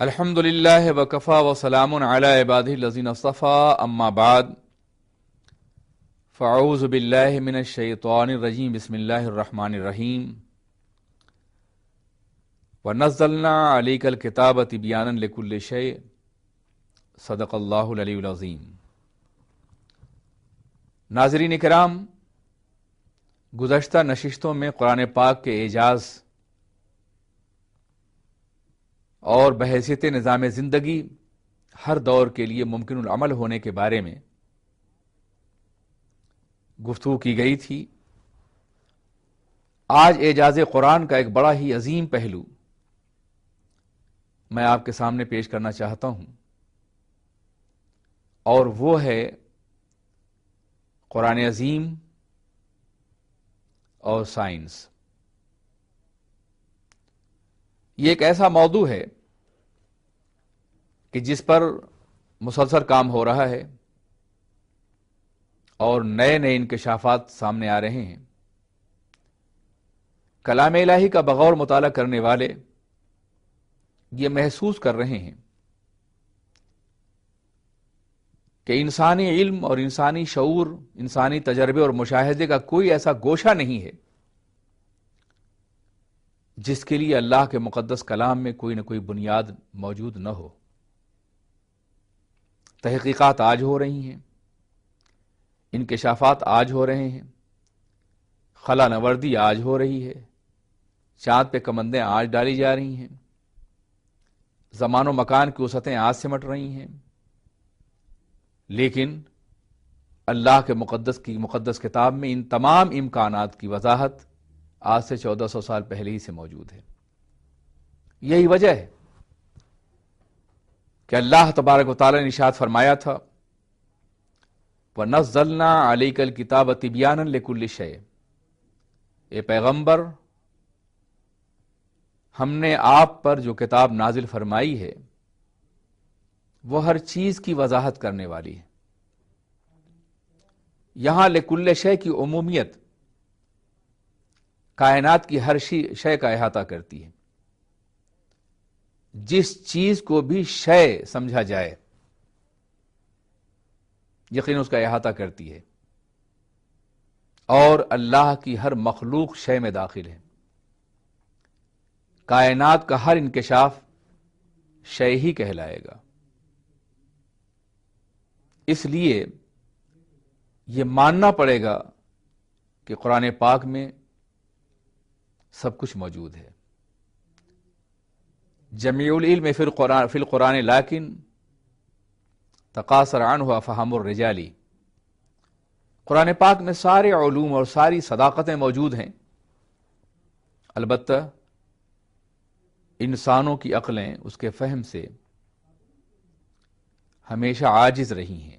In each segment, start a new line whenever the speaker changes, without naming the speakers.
الحمد للہ وکفا وسلام علی عبادہ الذین اصطفیٰ اما بعد فاعوذ باللہ من الشیطان الرجیم بسم اللہ الرحمن الرحیم ونزلنا علیک الکتاب تبیانا لکل شیء صدق اللہ العلی العظیم۔ ناظرین کرام، گزشتہ نشستوں میں قرآن پاک کے اعجاز اور بحیثیت نظام زندگی ہر دور کے لیے ممکن العمل ہونے کے بارے میں گفتگو کی گئی تھی۔ آج اعجاز قرآن کا ایک بڑا ہی عظیم پہلو میں آپ کے سامنے پیش کرنا چاہتا ہوں، اور وہ ہے قرآن عظیم اور سائنس۔ یہ ایک ایسا موضوع ہے کہ جس پر مسلسل کام ہو رہا ہے اور نئے نئے انکشافات سامنے آ رہے ہیں۔ کلام الہی کا بغور مطالعہ کرنے والے یہ محسوس کر رہے ہیں کہ انسانی علم اور انسانی شعور، انسانی تجربے اور مشاہدے کا کوئی ایسا گوشہ نہیں ہے جس کے لیے اللہ کے مقدس کلام میں کوئی نہ کوئی بنیاد موجود نہ ہو۔ تحقیقات آج ہو رہی ہیں، انکشافات آج ہو رہے ہیں، خلا نوردی آج ہو رہی ہے، چاند پہ کمندیں آج ڈالی جا رہی ہیں، زمان و مکان کی وسعتیں آج سمٹ رہی ہیں، لیکن اللہ کے مقدس کتاب میں ان تمام امکانات کی وضاحت آج سے 1400 سال پہلے ہی سے موجود ہے۔ یہی وجہ ہے کہ اللہ تبارک و تعالی نے ارشاد فرمایا تھا وَنَزَّلْنَا عَلَيْكَ الْكِتَابَ تِبْيَانًا لِكُلِّ شَيْءٍ، اے پیغمبر، ہم نے آپ پر جو کتاب نازل فرمائی ہے وہ ہر چیز کی وضاحت کرنے والی ہے۔ یہاں لِكُلِّ شَيْءٍ کی عمومیت کائنات کی ہر شے کا احاطہ کرتی ہے۔ جس چیز کو بھی شے سمجھا جائے یقین اس کا احاطہ کرتی ہے، اور اللہ کی ہر مخلوق شے میں داخل ہے۔ کائنات کا ہر انکشاف شے ہی کہلائے گا۔ اس لیے یہ ماننا پڑے گا کہ قرآن پاک میں سب کچھ موجود ہے۔ جمیع العلم فی القرآن لیکن تقاصر عنہ فہم الرجال، قرآن پاک میں سارے علوم اور ساری صداقتیں موجود ہیں، البتہ انسانوں کی عقلیں اس کے فہم سے ہمیشہ عاجز رہی ہیں۔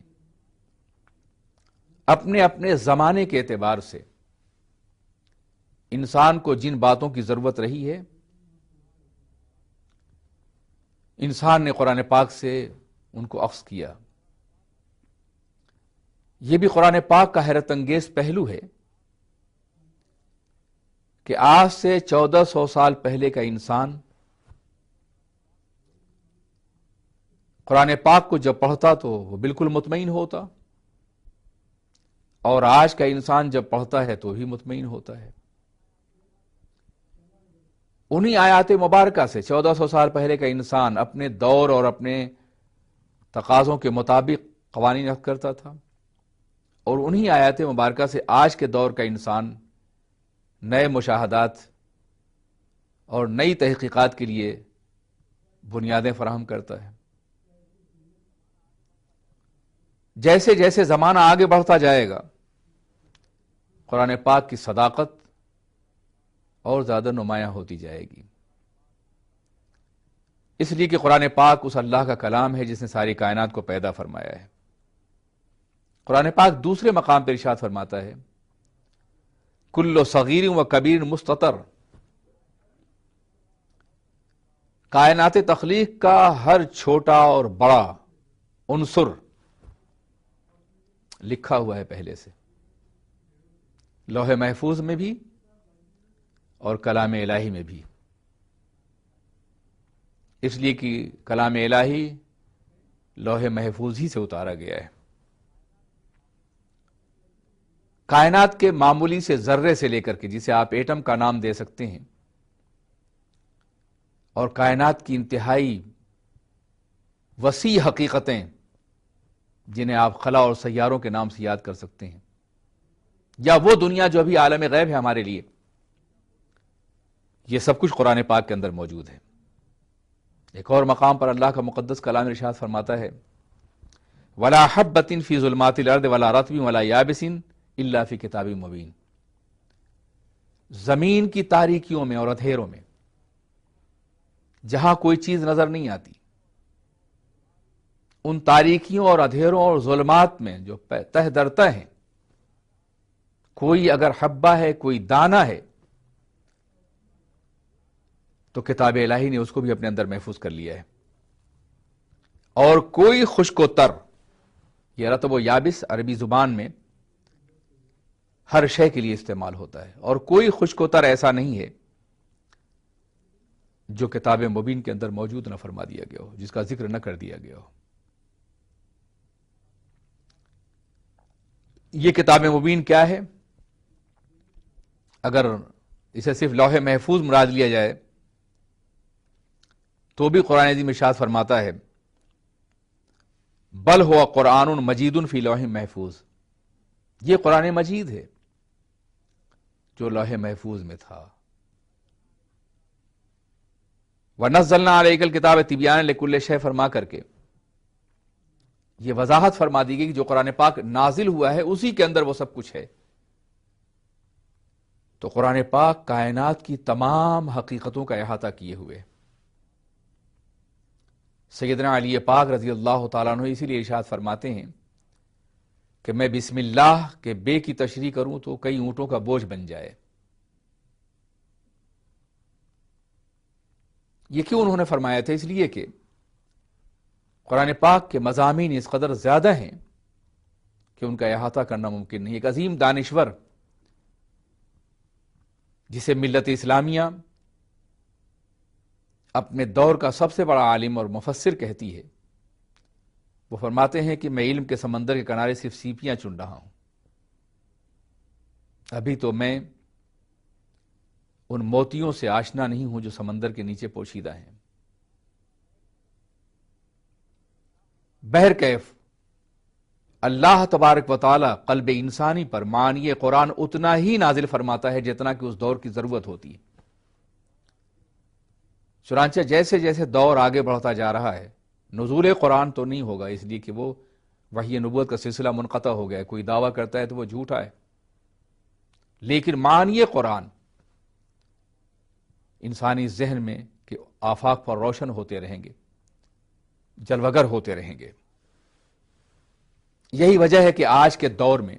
اپنے اپنے زمانے کے اعتبار سے انسان کو جن باتوں کی ضرورت رہی ہے، انسان نے قرآن پاک سے ان کو اخذ کیا۔ یہ بھی قرآن پاک کا حیرت انگیز پہلو ہے کہ آج سے 1400 سال پہلے کا انسان قرآن پاک کو جب پڑھتا تو وہ بالکل مطمئن ہوتا، اور آج کا انسان جب پڑھتا ہے تو بھی مطمئن ہوتا ہے۔ انہی آیات مبارکہ سے 1400 سال پہلے کا انسان اپنے دور اور اپنے تقاضوں کے مطابق قوانین نافذ کرتا تھا، اور انہی آیات مبارکہ سے آج کے دور کا انسان نئے مشاہدات اور نئی تحقیقات کے لیے بنیادیں فراہم کرتا ہے۔ جیسے جیسے زمانہ آگے بڑھتا جائے گا، قرآن پاک کی صداقت اور زیادہ نمایاں ہوتی جائے گی، اس لیے کہ قرآن پاک اس اللہ کا کلام ہے جس نے ساری کائنات کو پیدا فرمایا ہے۔ قرآن پاک دوسرے مقام پر ارشاد فرماتا ہے کل صغیر و کبیر مستطر، کائنات تخلیق کا ہر چھوٹا اور بڑا عنصر لکھا ہوا ہے پہلے سے، لوح محفوظ میں بھی اور کلام الہی میں بھی۔ اس لیے کہ کلام الہی لوح محفوظ ہی سے اتارا گیا ہے. کائنات کے معمولی سے ذرے سے لے کر کے جسے آپ ایٹم کا نام دے سکتے ہیں، اور کائنات کی انتہائی وسیع حقیقتیں جنہیں آپ خلا اور سیاروں کے نام سے یاد کر سکتے ہیں، یا وہ دنیا جو ابھی عالم غیب ہے ہمارے لیے، یہ سب کچھ قرآن پاک کے اندر موجود ہے. ایک اور مقام پر اللہ کا مقدس کلام ارشاد فرماتا ہے وَلَا حَبَّةٍ فِي ظُلُمَاتِ الْأَرْضِ وَلَا رَطْبٍ وَلَا يَابِسٍ إِلَّا فِي كِتَابٍ مُبِينٍ. زمین کی تاریکیوں میں اور اندھیروں میں جہاں کوئی چیز نظر نہیں آتی، ان تاریکیوں اور اندھیروں اور ظلمات میں جو تہ درتہ ہیں، کوئی اگر حبہ ہے، کوئی دانہ ہے، تو کتاب الہی نے اس کو بھی اپنے اندر محفوظ کر لیا ہے. اور کوئی خشک و تر، یہ رطب و یابس عربی زبان میں ہر شے کے لیے استعمال ہوتا ہے، اور کوئی خشک و تر ایسا نہیں ہے جو کتاب مبین کے اندر موجود نہ فرما دیا گیا ہو، جس کا ذکر نہ کر دیا گیا ہو. یہ کتاب مبین کیا ہے؟ اگر اسے صرف لوح محفوظ مراد لیا جائے تو بھی قرآن عظیم ارشاد فرماتا ہے بل ہوا قرآن مجید فی لوح محفوظ. یہ قرآن مجید ہے جو لوح محفوظ میں تھا. وَنَزَّلْنَا عَلَيْكَ الْكِتَابَ تِبْيَانًا لِكُلِّ شَيْءٍ فرما کر کے یہ وضاحت فرما دی گئی کہ جو قرآن پاک نازل ہوا ہے اسی کے اندر وہ سب کچھ ہے. تو قرآن پاک کائنات کی تمام حقیقتوں کا احاطہ کیے ہوئے. سیدنا علی پاک رضی اللہ تعالیٰ عنہ اسی لیے ارشاد فرماتے ہیں کہ میں بسم اللہ کے بے کی تشریح کروں تو کئی اونٹوں کا بوجھ بن جائے. یہ کیوں انہوں نے فرمایا تھا؟ اس لیے کہ قرآن پاک کے مضامین اس قدر زیادہ ہیں کہ ان کا احاطہ کرنا ممکن نہیں. ایک عظیم دانشور جسے ملت اسلامیہ اپنے دور کا سب سے بڑا عالم اور مفسر کہتی ہے، وہ فرماتے ہیں کہ میں علم کے سمندر کے کنارے صرف سیپیاں چن رہا ہوں، ابھی تو میں ان موتیوں سے آشنا نہیں ہوں جو سمندر کے نیچے پوشیدہ ہیں. بہرکیف اللہ تبارک و تعالی قلب انسانی پر معنی قرآن اتنا ہی نازل فرماتا ہے جتنا کہ اس دور کی ضرورت ہوتی ہے. چنانچہ جیسے جیسے دور آگے بڑھتا جا رہا ہے، نزول قرآن تو نہیں ہوگا، اس لیے کہ وہ وحی نبوت کا سلسلہ منقطع ہو گیا ہے. کوئی دعویٰ کرتا ہے تو وہ جھوٹا ہے، لیکن معنی قرآن انسانی ذہن میں کہ آفاق پر روشن ہوتے رہیں گے، جلوگر ہوتے رہیں گے. یہی وجہ ہے کہ آج کے دور میں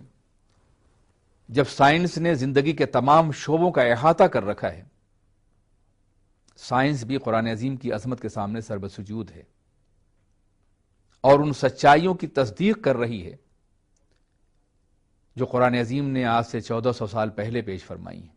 جب سائنس نے زندگی کے تمام شعبوں کا احاطہ کر رکھا ہے، سائنس بھی قرآن عظیم کی عظمت کے سامنے سربسجود ہے اور ان سچائیوں کی تصدیق کر رہی ہے جو قرآن عظیم نے آج سے 1400 سال پہلے پیش فرمائی ہیں.